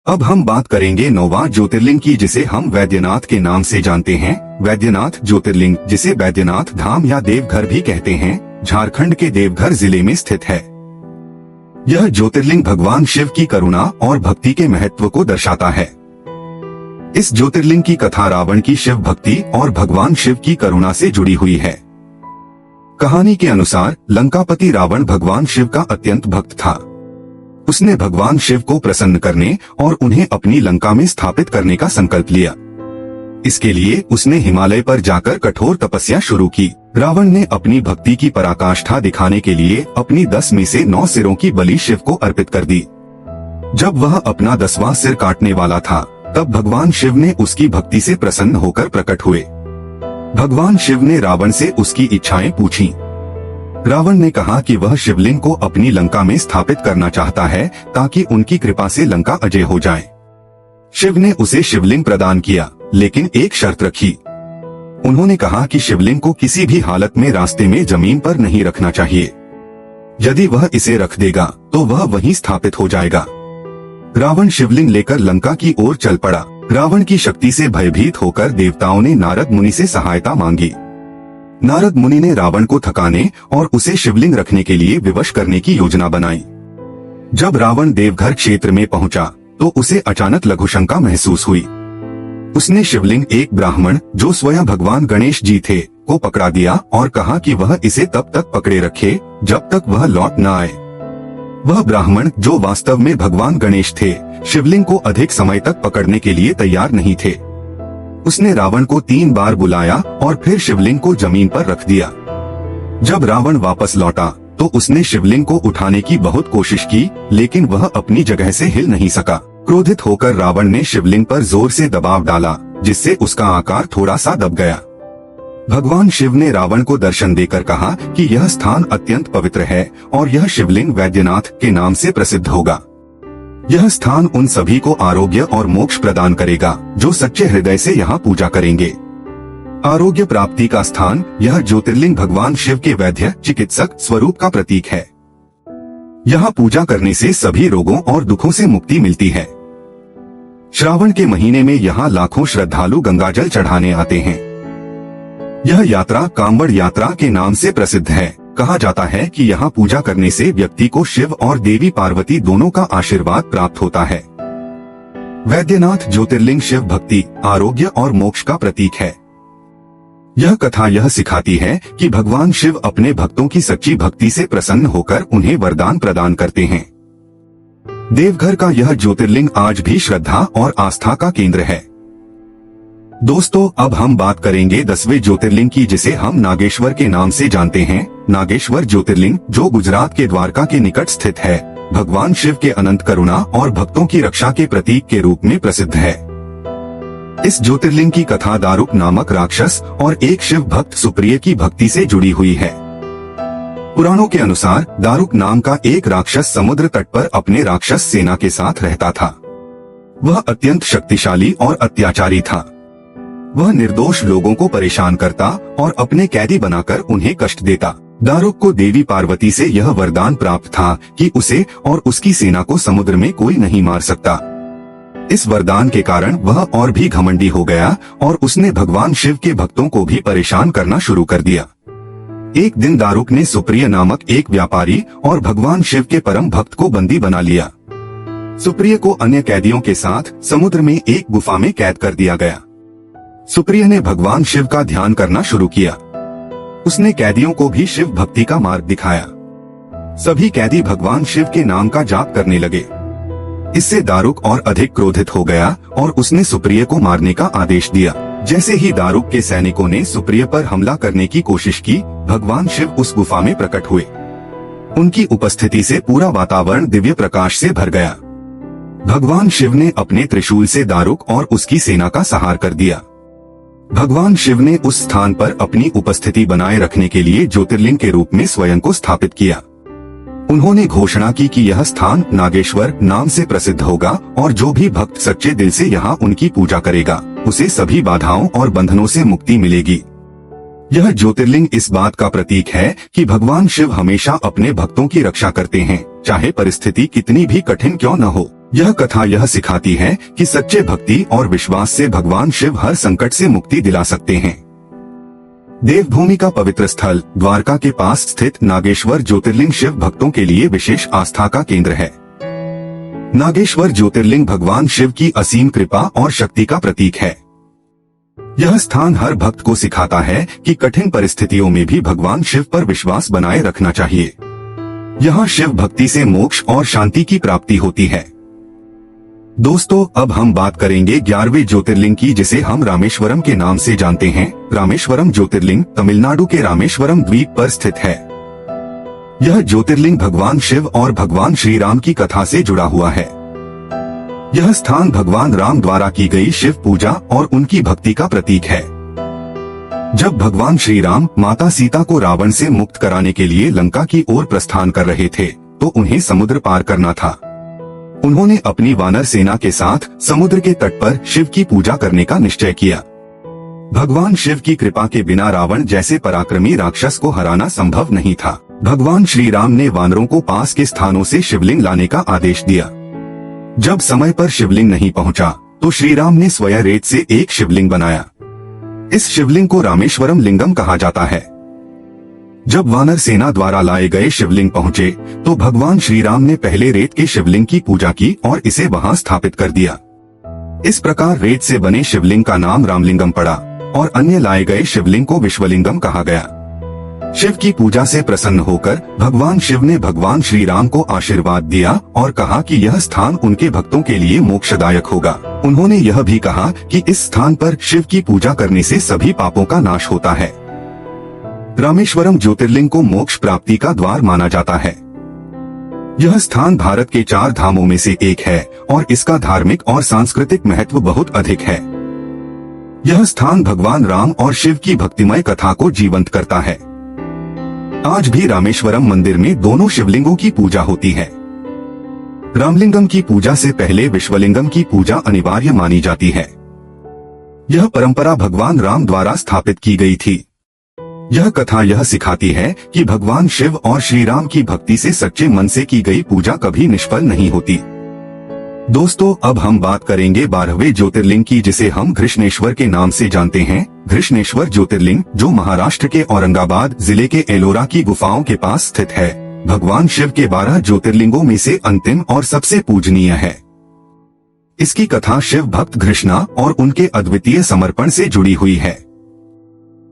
अब हम बात करेंगे 9वां ज्योतिर्लिंग की, जिसे हम वैद्यनाथ के नाम से जानते हैं। वैद्यनाथ ज्योतिर्लिंग, जिसे वैद्यनाथ धाम या देवघर भी कहते हैं, झारखंड के देवघर जिले में स्थित है। यह ज्योतिर्लिंग भगवान शिव की करुणा और भक्ति के महत्व को दर्शाता है। इस ज्योतिर्लिंग की कथा रावण की शिव भक्ति और भगवान शिव की करुणा से जुड़ी हुई है। कहानी के अनुसार लंकापति रावण भगवान शिव का अत्यंत भक्त था। उसने भगवान शिव को प्रसन्न करने और उन्हें अपनी लंका में स्थापित करने का संकल्प लिया। इसके लिए उसने हिमालय पर जाकर कठोर तपस्या शुरू की। रावण ने अपनी भक्ति की पराकाष्ठा दिखाने के लिए अपनी 10 में से 9 सिरों की बलि शिव को अर्पित कर दी। जब वह अपना 10वां सिर काटने वाला था, तब भगवान शिव ने उसकी भक्ति से प्रसन्न होकर प्रकट हुए। भगवान शिव ने रावण से उसकी इच्छाएं पूछीं। रावण ने कहा कि वह शिवलिंग को अपनी लंका में स्थापित करना चाहता है ताकि उनकी कृपा से लंका अजय हो जाए। शिव ने उसे शिवलिंग प्रदान किया, लेकिन एक शर्त रखी। उन्होंने कहा कि शिवलिंग को किसी भी हालत में रास्ते में जमीन पर नहीं रखना चाहिए। यदि वह इसे रख देगा तो वह वहीं स्थापित हो जाएगा। रावण शिवलिंग लेकर लंका की ओर चल पड़ा। रावण की शक्ति से भयभीत होकर देवताओं ने नारद मुनि से सहायता मांगी। नारद मुनि ने रावण को थकाने और उसे शिवलिंग रखने के लिए विवश करने की योजना बनाई। जब रावण देवघर क्षेत्र में पहुंचा, तो उसे अचानक लघुशंका महसूस हुई। उसने शिवलिंग एक ब्राह्मण, जो स्वयं भगवान गणेश जी थे, को पकड़ा दिया और कहा कि वह इसे तब तक पकड़े रखे जब तक वह लौट न आए। वह ब्राह्मण, जो वास्तव में भगवान गणेश थे, शिवलिंग को अधिक समय तक पकड़ने के लिए तैयार नहीं थे। उसने रावण को 3 बार बुलाया और फिर शिवलिंग को जमीन पर रख दिया। जब रावण वापस लौटा, तो उसने शिवलिंग को उठाने की बहुत कोशिश की, लेकिन वह अपनी जगह से हिल नहीं सका। क्रोधित होकर रावण ने शिवलिंग पर जोर से दबाव डाला, जिससे उसका आकार थोड़ा सा दब गया। भगवान शिव ने रावण को दर्शन देकर कहा कि यह स्थान अत्यंत पवित्र है और यह शिवलिंग वैद्यनाथ के नाम से प्रसिद्ध होगा। यह स्थान उन सभी को आरोग्य और मोक्ष प्रदान करेगा जो सच्चे हृदय से यहाँ पूजा करेंगे। आरोग्य प्राप्ति का स्थान, यह ज्योतिर्लिंग भगवान शिव के वैद्य चिकित्सक स्वरूप का प्रतीक है। यहाँ पूजा करने से सभी रोगों और दुखों से मुक्ति मिलती है। श्रावण के महीने में यहाँ लाखों श्रद्धालु गंगाजल चढ़ाने आते हैं। यह यात्रा कांवड़ यात्रा के नाम से प्रसिद्ध है। कहा जाता है कि यहाँ पूजा करने से व्यक्ति को शिव और देवी पार्वती दोनों का आशीर्वाद प्राप्त होता है। वैद्यनाथ ज्योतिर्लिंग शिव भक्ति, आरोग्य और मोक्ष का प्रतीक है। यह कथा यह सिखाती है कि भगवान शिव अपने भक्तों की सच्ची भक्ति से प्रसन्न होकर उन्हें वरदान प्रदान करते हैं। देवघर का यह ज्योतिर्लिंग आज भी श्रद्धा और आस्था का केंद्र है। दोस्तों, अब हम बात करेंगे 10वें ज्योतिर्लिंग की, जिसे हम नागेश्वर के नाम से जानते हैं। नागेश्वर ज्योतिर्लिंग, जो गुजरात के द्वारका के निकट स्थित है, भगवान शिव के अनंत करुणा और भक्तों की रक्षा के प्रतीक के रूप में प्रसिद्ध है। इस ज्योतिर्लिंग की कथा दारुक नामक राक्षस और एक शिव भक्त सुप्रिय की भक्ति से जुड़ी हुई है। पुराणों के अनुसार दारुक नाम का एक राक्षस समुद्र तट पर अपने राक्षस सेना के साथ रहता था। वह अत्यंत शक्तिशाली और अत्याचारी था। वह निर्दोष लोगों को परेशान करता और अपने कैदी बनाकर उन्हें कष्ट देता। दारुक को देवी पार्वती से यह वरदान प्राप्त था कि उसे और उसकी सेना को समुद्र में कोई नहीं मार सकता। इस वरदान के कारण वह और भी घमंडी हो गया और उसने भगवान शिव के भक्तों को भी परेशान करना शुरू कर दिया। एक दिन दारुक ने सुप्रिय नामक एक व्यापारी और भगवान शिव के परम भक्त को बंदी बना लिया। सुप्रिय को अन्य कैदियों के साथ समुद्र में एक गुफा में कैद कर दिया गया। सुप्रिय ने भगवान शिव का ध्यान करना शुरू किया। उसने कैदियों को भी शिव भक्ति का मार्ग दिखाया। सभी कैदी भगवान शिव के नाम का जाप करने लगे। इससे दारुक और अधिक क्रोधित हो गया और उसने सुप्रिय को मारने का आदेश दिया। जैसे ही दारुक के सैनिकों ने सुप्रिय पर हमला करने की कोशिश की, भगवान शिव उस गुफा में प्रकट हुए। उनकी उपस्थिति से पूरा वातावरण दिव्य प्रकाश से भर गया। भगवान शिव ने अपने त्रिशूल से दारुक और उसकी सेना का संहार कर दिया। भगवान शिव ने उस स्थान पर अपनी उपस्थिति बनाए रखने के लिए ज्योतिर्लिंग के रूप में स्वयं को स्थापित किया। उन्होंने घोषणा की कि यह स्थान नागेश्वर नाम से प्रसिद्ध होगा और जो भी भक्त सच्चे दिल से यहाँ उनकी पूजा करेगा, उसे सभी बाधाओं और बंधनों से मुक्ति मिलेगी। यह ज्योतिर्लिंग इस बात का प्रतीक है कि भगवान शिव हमेशा अपने भक्तों की रक्षा करते हैं, चाहे परिस्थिति कितनी भी कठिन क्यों न हो। यह कथा यह सिखाती है कि सच्चे भक्ति और विश्वास से भगवान शिव हर संकट से मुक्ति दिला सकते हैं। देवभूमि का पवित्र स्थल द्वारका के पास स्थित नागेश्वर ज्योतिर्लिंग शिव भक्तों के लिए विशेष आस्था का केंद्र है। नागेश्वर ज्योतिर्लिंग भगवान शिव की असीम कृपा और शक्ति का प्रतीक है। यह स्थान हर भक्त को सिखाता है कि कठिन परिस्थितियों में भी भगवान शिव पर विश्वास बनाए रखना चाहिए। यहाँ शिव भक्ति से मोक्ष और शांति की प्राप्ति होती है। दोस्तों, अब हम बात करेंगे 11वें ज्योतिर्लिंग की, जिसे हम रामेश्वरम के नाम से जानते हैं। रामेश्वरम ज्योतिर्लिंग तमिलनाडु के रामेश्वरम द्वीप पर स्थित है। यह ज्योतिर्लिंग भगवान शिव और भगवान श्री राम की कथा से जुड़ा हुआ है। यह स्थान भगवान राम द्वारा की गई शिव पूजा और उनकी भक्ति का प्रतीक है। जब भगवान श्री राम माता सीता को रावण से मुक्त कराने के लिए लंका की ओर प्रस्थान कर रहे थे, तो उन्हें समुद्र पार करना था। उन्होंने अपनी वानर सेना के साथ समुद्र के तट पर शिव की पूजा करने का निश्चय किया। भगवान शिव की कृपा के बिना रावण जैसे पराक्रमी राक्षस को हराना संभव नहीं था। भगवान श्री राम ने वानरों को पास के स्थानों से शिवलिंग लाने का आदेश दिया। जब समय पर शिवलिंग नहीं पहुंचा, तो श्री राम ने स्वयं रेत से एक शिवलिंग बनाया। इस शिवलिंग को रामेश्वरम लिंगम कहा जाता है। जब वानर सेना द्वारा लाए गए शिवलिंग पहुंचे, तो भगवान श्री राम ने पहले रेत के शिवलिंग की पूजा की और इसे वहां स्थापित कर दिया। इस प्रकार रेत से बने शिवलिंग का नाम रामलिंगम पड़ा और अन्य लाए गए शिवलिंग को विश्वलिंगम कहा गया। शिव की पूजा से प्रसन्न होकर भगवान शिव ने भगवान श्री राम को आशीर्वाद दिया और कहा कि यह स्थान उनके भक्तों के लिए मोक्षदायक होगा। उन्होंने यह भी कहा कि इस स्थान पर शिव की पूजा करने से सभी पापों का नाश होता है। रामेश्वरम ज्योतिर्लिंग को मोक्ष प्राप्ति का द्वार माना जाता है। यह स्थान भारत के 4 धामों में से एक है और इसका धार्मिक और सांस्कृतिक महत्व बहुत अधिक है। यह स्थान भगवान राम और शिव की भक्तिमय कथा को जीवंत करता है। आज भी रामेश्वरम मंदिर में दोनों शिवलिंगों की पूजा होती है। रामलिंगम की पूजा से पहले विश्वलिंगम की पूजा अनिवार्य मानी जाती है। यह परंपरा भगवान राम द्वारा स्थापित की गई थी। यह कथा यह सिखाती है कि भगवान शिव और श्री राम की भक्ति से सच्चे मन से की गई पूजा कभी निष्फल नहीं होती। दोस्तों, अब हम बात करेंगे 12वें ज्योतिर्लिंग की, जिसे हम घृष्णेश्वर के नाम से जानते हैं। घृष्णेश्वर ज्योतिर्लिंग, जो महाराष्ट्र के औरंगाबाद जिले के एलोरा की गुफाओं के पास स्थित है, भगवान शिव के 12 ज्योतिर्लिंगों में से अंतिम और सबसे पूजनीय है। इसकी कथा शिव भक्त घृष्णा और उनके अद्वितीय समर्पण से जुड़ी हुई है।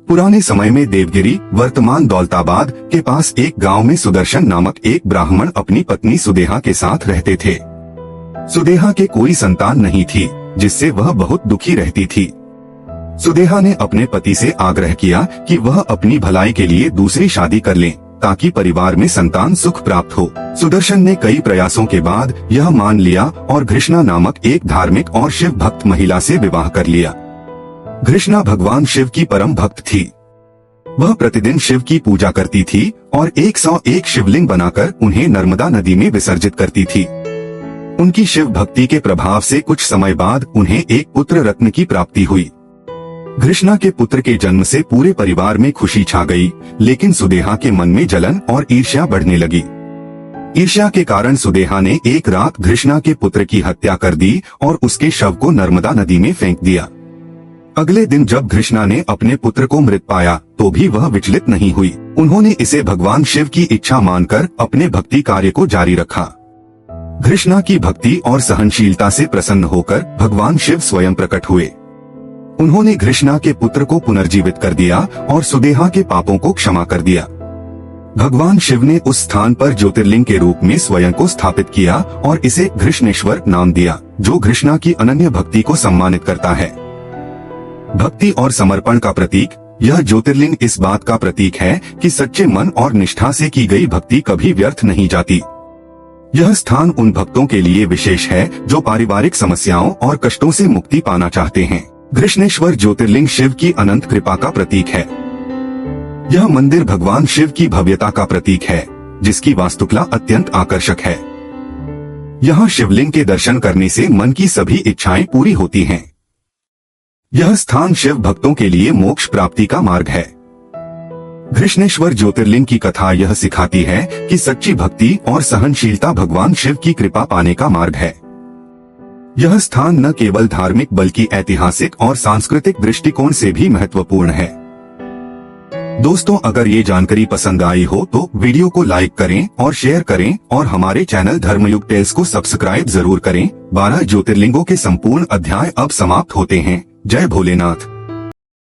पुराने समय में देवगिरी, वर्तमान दौलताबाद के पास एक गांव में सुदर्शन नामक एक ब्राह्मण अपनी पत्नी सुदेहा के साथ रहते थे। सुदेहा के कोई संतान नहीं थी, जिससे वह बहुत दुखी रहती थी। सुदेहा ने अपने पति से आग्रह किया कि वह अपनी भलाई के लिए दूसरी शादी कर ले, ताकि परिवार में संतान सुख प्राप्त हो। सुदर्शन ने कई प्रयासों के बाद यह मान लिया और घृष्णा नामक एक धार्मिक और शिव भक्त महिला से विवाह कर लिया। घृष्णा भगवान शिव की परम भक्त थी। वह प्रतिदिन शिव की पूजा करती थी और 101 शिवलिंग बनाकर उन्हें नर्मदा नदी में विसर्जित करती थी। उनकी शिव भक्ति के प्रभाव से कुछ समय बाद उन्हें एक पुत्र रत्न की प्राप्ति हुई। घृष्णा के पुत्र के जन्म से पूरे परिवार में खुशी छा गई, लेकिन सुदेहा के मन में जलन और ईर्ष्या बढ़ने लगी। ईर्ष्या के कारण सुदेहा ने एक रात घृष्णा के पुत्र की हत्या कर दी और उसके शव को नर्मदा नदी में फेंक दिया। अगले दिन जब घृष्णा ने अपने पुत्र को मृत पाया, तो भी वह विचलित नहीं हुई। उन्होंने इसे भगवान शिव की इच्छा मानकर अपने भक्ति कार्य को जारी रखा। घृष्णा की भक्ति और सहनशीलता से प्रसन्न होकर भगवान शिव स्वयं प्रकट हुए। उन्होंने घृष्णा के पुत्र को पुनर्जीवित कर दिया और सुदेहा के पापों को क्षमा कर दिया। भगवान शिव ने उस स्थान पर ज्योतिर्लिंग के रूप में स्वयं को स्थापित किया और इसे घृष्णेश्वर नाम दिया, जो घृष्णा की अनन्य भक्ति को सम्मानित करता है। भक्ति और समर्पण का प्रतीक, यह ज्योतिर्लिंग इस बात का प्रतीक है कि सच्चे मन और निष्ठा से की गई भक्ति कभी व्यर्थ नहीं जाती। यह स्थान उन भक्तों के लिए विशेष है जो पारिवारिक समस्याओं और कष्टों से मुक्ति पाना चाहते हैं। घृष्णेश्वर ज्योतिर्लिंग शिव की अनंत कृपा का प्रतीक है। यह मंदिर भगवान शिव की भव्यता का प्रतीक है, जिसकी वास्तुकला अत्यंत आकर्षक है। यहाँ शिवलिंग के दर्शन करने से मन की सभी इच्छाएं पूरी होती हैं। यह स्थान शिव भक्तों के लिए मोक्ष प्राप्ति का मार्ग है। घृष्णेश्वर ज्योतिर्लिंग की कथा यह सिखाती है कि सच्ची भक्ति और सहनशीलता भगवान शिव की कृपा पाने का मार्ग है। यह स्थान न केवल धार्मिक बल्कि ऐतिहासिक और सांस्कृतिक दृष्टिकोण से भी महत्वपूर्ण है। दोस्तों, अगर ये जानकारी पसंद आई हो तो वीडियो को लाइक करें और शेयर करें और हमारे चैनल धर्मयुग टेल्स को सब्सक्राइब जरूर करें। 12 ज्योतिर्लिंगों के संपूर्ण अध्याय अब समाप्त होते हैं। जय भोलेनाथ।